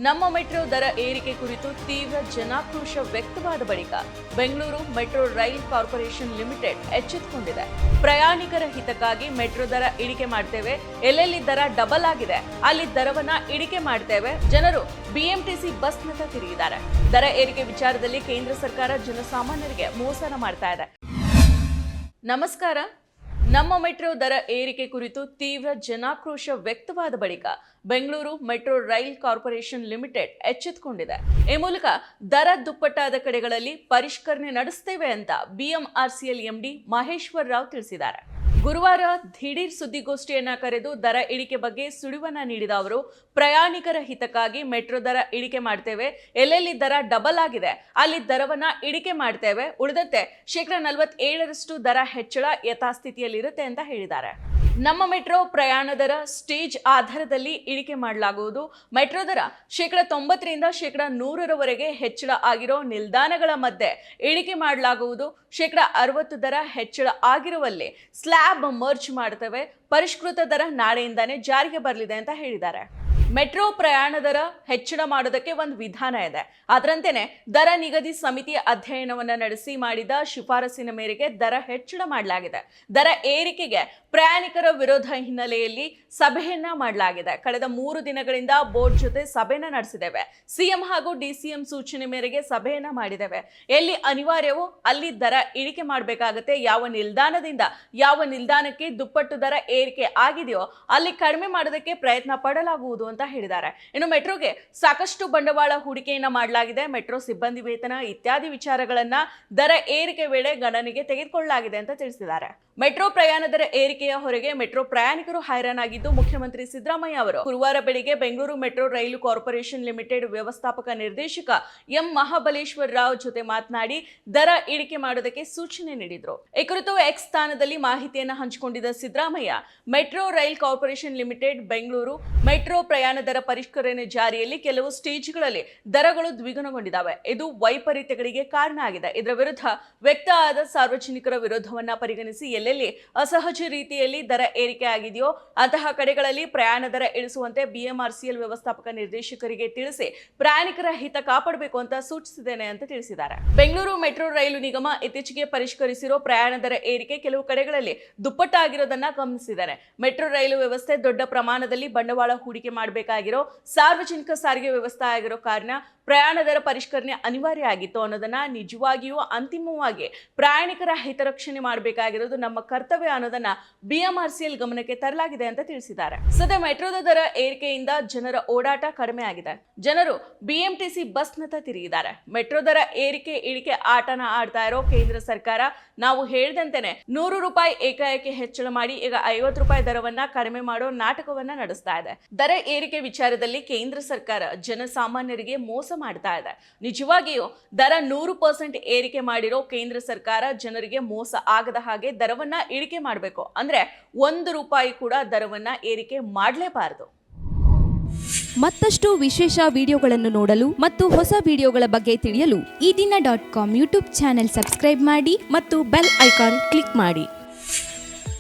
ನಮ್ಮ ಮೆಟ್ರೋ ದರ ಏರಿಕೆ ಕುರಿತು ತೀವ್ರ ಜನಾಕ್ರೋಶ ವ್ಯಕ್ತವಾದ ಬಳಿಕ Bengaluru metro rail corporation limited ಎಚ್ಚೆತ್ತುಕೊಂಡಿದೆ. ಪ್ರಯಾಣಿಕರ ಹಿತಕ್ಕಾಗಿ ಮೆಟ್ರೋ ದರ ಇಳಿಕೆ ಮಾಡ್ತೇವೆ, ಎಲ್ಲೆಲ್ಲಿ ದರ ಡಬಲ್ ಆಗಿದೆ ಅಲ್ಲಿ ದರವನ್ನ ಇಳಿಕೆ ಮಾಡ್ತೇವೆ. ಜನರು ಬಿಎಂಟಿಸಿ ಬಸ್ನತ್ತ ತಿರುಗಿದ್ದಾರೆ. ದರ ಏರಿಕೆ ವಿಚಾರದಲ್ಲಿ ಕೇಂದ್ರ ಸರ್ಕಾರ ಜನಸಾಮಾನ್ಯರಿಗೆ ಮೋಸನ ಮಾಡ್ತಾ ಇದೆ. ನಮಸ್ಕಾರ. ನಮ್ಮ ಮೆಟ್ರೋ ದರ ಏರಿಕೆ ಕುರಿತು ತೀವ್ರ ಜನಾಕ್ರೋಶ ವ್ಯಕ್ತವಾದ ಬಳಿಕ Bengaluru metro rail corporation limited ಎಚ್ಚೆತ್ತುಕೊಂಡಿದೆ. ಈ ಮೂಲಕ ದರ ದುಪ್ಪಟ್ಟಾದ ಕಡೆಗಳಲ್ಲಿ ಪರಿಷ್ಕರಣೆ ನಡೆಸುತ್ತೇವೆ ಅಂತ ಬಿಎಂಆರ್ಸಿಎಲ್ ಎಂಡಿ ಮಹೇಶ್ವರ್ ರಾವ್ ತಿಳಿಸಿದ್ದಾರೆ. ಗುರುವಾರ ದಿಢೀರ್ ಸುದ್ದಿಗೋಷ್ಠಿಯನ್ನ ಕರೆದು ದರ ಇಳಿಕೆ ಬಗ್ಗೆ ಸುಳಿವನ್ನ ನೀಡಿದ ಅವರು, ಪ್ರಯಾಣಿಕರ ಹಿತಕ್ಕಾಗಿ ಮೆಟ್ರೋ ದರ ಇಳಿಕೆ ಮಾಡ್ತೇವೆ, ಎಲ್ಲೆಲ್ಲಿ ದರ ಡಬಲ್ ಆಗಿದೆ ಅಲ್ಲಿ ದರವನ್ನ ಇಳಿಕೆ ಮಾಡ್ತೇವೆ, ಉಳಿದಂತೆ 47% ದರ ಹೆಚ್ಚಳ ಯಥಾಸ್ಥಿತಿಯಲ್ಲಿರುತ್ತೆ ಅಂತ ಹೇಳಿದ್ದಾರೆ. ನಮ್ಮ ಮೆಟ್ರೋ ಪ್ರಯಾಣ ದರ ಸ್ಟೇಜ್ ಆಧಾರದಲ್ಲಿ ಇಳಿಕೆ ಮಾಡಲಾಗುವುದು. ಮೆಟ್ರೋ ದರ 90% 100% ಹೆಚ್ಚಳ ಆಗಿರೋ ನಿಲ್ದಾಣಗಳ ಮಧ್ಯೆ ಇಳಿಕೆ ಮಾಡಲಾಗುವುದು. 60% ದರ ಹೆಚ್ಚಳ ಆಗಿರುವಲ್ಲಿ ಸ್ಲ್ಯಾಬ್ ಮರ್ಜ್ ಮಾಡ್ತೇವೆ. ಪರಿಷ್ಕೃತ ದರ ನಾಳೆಯಿಂದಾನೇ ಜಾರಿಗೆ ಬರಲಿದೆ ಅಂತ ಹೇಳಿದ್ದಾರೆ. ಮೆಟ್ರೋ ಪ್ರಯಾಣ ದರ ಹೆಚ್ಚಳ ಮಾಡೋದಕ್ಕೆ ಒಂದು ವಿಧಾನ ಇದೆ. ಅದರಂತೆಯೇ ದರ ನಿಗದಿ ಸಮಿತಿ ಅಧ್ಯಯನವನ್ನ ನಡೆಸಿ ಮಾಡಿದ ಶಿಫಾರಸಿನ ಮೇರೆಗೆ ದರ ಹೆಚ್ಚಳ ಮಾಡಲಾಗಿದೆ. ದರ ಏರಿಕೆಗೆ ಪ್ರಯಾಣಿಕರ ವಿರೋಧ ಹಿನ್ನೆಲೆಯಲ್ಲಿ ಸಭೆಯನ್ನ ಮಾಡಲಾಗಿದೆ. ಕಳೆದ 3 ದಿನಗಳಿಂದ ಬೋರ್ಡ್ ಜೊತೆ ಸಭೆಯನ್ನ ನಡೆಸಿದ್ದೇವೆ. ಸಿಎಂ ಹಾಗೂ ಡಿಸಿಎಂ ಸೂಚನೆ ಮೇರೆಗೆ ಸಭೆಯನ್ನ ಮಾಡಿದ್ದೇವೆ. ಎಲ್ಲಿ ಅನಿವಾರ್ಯವೋ ಅಲ್ಲಿ ದರ ಇಳಿಕೆ ಮಾಡಬೇಕಾಗುತ್ತೆ. ಯಾವ ನಿಲ್ದಾಣದಿಂದ ಯಾವ ನಿಲ್ದಾಣಕ್ಕೆ ದುಪ್ಪಟ್ಟು ದರ ಏರಿಕೆ ಆಗಿದೆಯೋ ಅಲ್ಲಿ ಕಡಿಮೆ ಮಾಡೋದಕ್ಕೆ ಪ್ರಯತ್ನ ಪಡಲಾಗುವುದು ಅಂತ ಹೇಳಿದ್ದಾರೆ. ಇನ್ನು ಮೆಟ್ರೋಗೆ ಸಾಕಷ್ಟು ಬಂಡವಾಳ ಹೂಡಿಕೆಯನ್ನ ಮಾಡಲಾಗಿದೆ. ಮೆಟ್ರೋ ಸಿಬ್ಬಂದಿ ವೇತನ ಇತ್ಯಾದಿ ವಿಚಾರಗಳನ್ನ ದರ ಏರಿಕೆ ವೇಳೆ ಗಣನೆಗೆ ತೆಗೆದುಕೊಳ್ಳಲಾಗಿದೆ ಅಂತ ತಿಳಿಸಿದ್ದಾರೆ. ಮೆಟ್ರೋ ಪ್ರಯಾಣ ದರ ಏರಿಕೆಯ ಹೊರಗೆ ಮೆಟ್ರೋ ಪ್ರಯಾಣಿಕರು ಹೈರಾಣಾಗಿದ್ದು, ಮುಖ್ಯಮಂತ್ರಿ ಸಿದ್ದರಾಮಯ್ಯ ಅವರು ಗುರುವಾರ ಬೆಳಿಗ್ಗೆ ಬೆಂಗಳೂರು ಮೆಟ್ರೋ ರೈಲು ಕಾರ್ಪೊರೇಷನ್ ಲಿಮಿಟೆಡ್ ವ್ಯವಸ್ಥಾಪಕ ನಿರ್ದೇಶಕ ಎಂ ಮಹಾಬಲೇಶ್ವರ್ ರಾವ್ ಜೊತೆ ಮಾತನಾಡಿ ದರ ಇಳಿಕೆ ಮಾಡೋದಕ್ಕೆ ಸೂಚನೆ ನೀಡಿದ್ರು. ಈ ಕುರಿತು ಎಕ್ಸ್ ಸ್ಥಾನದಲ್ಲಿ ಮಾಹಿತಿಯನ್ನ ಹಂಚಿಕೊಂಡಿದ್ದ Siddaramaiah, metro rail corporation limited Bengaluru metro ಪ್ರಯಾಣ ದರ ಪರಿಷ್ಕರಣೆ ಜಾರಿಯಲ್ಲಿ ಕೆಲವು ಸ್ಟೇಜ್ಗಳಲ್ಲಿ ದರಗಳು ದ್ವಿಗುಣಗೊಂಡಿದ್ದಾವೆ. ಇದು ವೈಪರೀತ್ಯಗಳಿಗೆ ಕಾರಣ ಆಗಿದೆ. ಇದರ ವಿರುದ್ಧ ವ್ಯಕ್ತ ಆದ ಸಾರ್ವಜನಿಕರ ವಿರೋಧವನ್ನ ಪರಿಗಣಿಸಿ ಎಲ್ಲೆಲ್ಲಿ ಅಸಹಜ ರೀತಿಯಲ್ಲಿ ದರ ಏರಿಕೆ ಆಗಿದೆಯೋ ಅಂತಹ ಕಡೆಗಳಲ್ಲಿ ಪ್ರಯಾಣ ದರ ಇಳಿಸುವಂತೆ ಬಿಎಂಆರ್ಸಿಎಲ್ ವ್ಯವಸ್ಥಾಪಕ ನಿರ್ದೇಶಕರಿಗೆ ತಿಳಿಸಿ ಪ್ರಯಾಣಿಕರ ಹಿತ ಕಾಪಾಡಬೇಕು ಅಂತ ಸೂಚಿಸಿದ್ದೇನೆ ಅಂತ ತಿಳಿಸಿದ್ದಾರೆ. ಬೆಂಗಳೂರು ಮೆಟ್ರೋ ರೈಲು ನಿಗಮ ಇತ್ತೀಚೆಗೆ ಪರಿಷ್ಕರಿಸಿರೋ ಪ್ರಯಾಣ ದರ ಏರಿಕೆ ಕೆಲವು ಕಡೆಗಳಲ್ಲಿ ದುಪ್ಪಟ್ಟಾಗಿರೋದನ್ನ ಗಮನಿಸಿದ್ದಾರೆ. ಮೆಟ್ರೋ ರೈಲು ವ್ಯವಸ್ಥೆ ದೊಡ್ಡ ಪ್ರಮಾಣದಲ್ಲಿ ಬಂಡವಾಳ ಹೂಡಿಕೆ ಮಾಡಬೇಕಾಗಿರೋ ಸಾರ್ವಜನಿಕ ಸಾರಿಗೆ ವ್ಯವಸ್ಥೆ ಆಗಿರೋ ಕಾರಣ ಪ್ರಯಾಣ ದರ ಪರಿಷ್ಕರಣೆ ಅನಿವಾರ್ಯ ಆಗಿತ್ತು ಅನ್ನೋದನ್ನ ನಿಜವಾಗಿಯೂ ಅಂತಿಮವಾಗಿ ಪ್ರಯಾಣಿಕರ ಹಿತರಕ್ಷಣೆ ಮಾಡಬೇಕಾಗಿರೋದು ನಮ್ಮ ಕರ್ತವ್ಯ ಅನ್ನೋದನ್ನ ಬಿಎಂಆರ್ಸಿಎಲ್ ಗಮನಕ್ಕೆ ತರಲಾಗಿದೆ ಅಂತ ತಿಳಿಸಿದ್ದಾರೆ. ಸದ್ಯ ಮೆಟ್ರೋದ ದರ ಏರಿಕೆಯಿಂದ ಜನರ ಓಡಾಟ ಕಡಿಮೆ ಆಗಿದೆ. ಜನರು ಬಿಎಂಟಿಸಿ ಬಸ್ನತ್ತ ತಿರುಗಿದ್ದಾರೆ. ಮೆಟ್ರೋ ದರ ಏರಿಕೆ ಇಳಿಕೆ ಆಟನ ಆಡ್ತಾ ಇರೋ ಕೇಂದ್ರ ಸರ್ಕಾರ ನಾವು ಹೇಳಿದಂತೆನೆ ₹100 ಏಕಾಏಕಿ ಹೆಚ್ಚಳ ಮಾಡಿ ಈಗ ₹50 ದರವನ್ನ ಕಡಿಮೆ ಮಾಡೋ ನಾಟಕವನ್ನ ನಡೆಸ್ತಾ ಇದೆ. ದರ ಏರಿಕೆ ವಿಚಾರದಲ್ಲಿ ಕೇಂದ್ರ ಸರ್ಕಾರ ಜನಸಾಮಾನ್ಯರಿಗೆ ಮೋಸ ಮಾಡ್ತಾ ಇದೆ. ನಿಜವಾಗಿಯೂ ದರ 100% ಏರಿಕೆ ಮಾಡಿರೋ ಕೇಂದ್ರ ಸರ್ಕಾರ ಜನರಿಗೆ ಮೋಸ ಆಗದ ಹಾಗೆ ದರವನ್ನ ಇಳಿಕೆ ಮಾಡಬೇಕು. ಅಂದ್ರೆ ₹1 ಕೂಡ ದರವನ್ನ ಏರಿಕೆ ಮಾಡಲೇಬಾರದು. ಮತ್ತಷ್ಟು ವಿಶೇಷ ವಿಡಿಯೋಗಳನ್ನು ನೋಡಲು ಮತ್ತು ಹೊಸ ವಿಡಿಯೋಗಳ ಬಗ್ಗೆ ತಿಳಿಯಲು EDina.com ಯೂಟ್ಯೂಬ್ ಚಾನೆಲ್ ಸಬ್ಸ್ಕ್ರೈಬ್ ಮಾಡಿ ಮತ್ತು ಬೆಲ್ ಐಕಾನ್ ಕ್ಲಿಕ್ ಮಾಡಿ.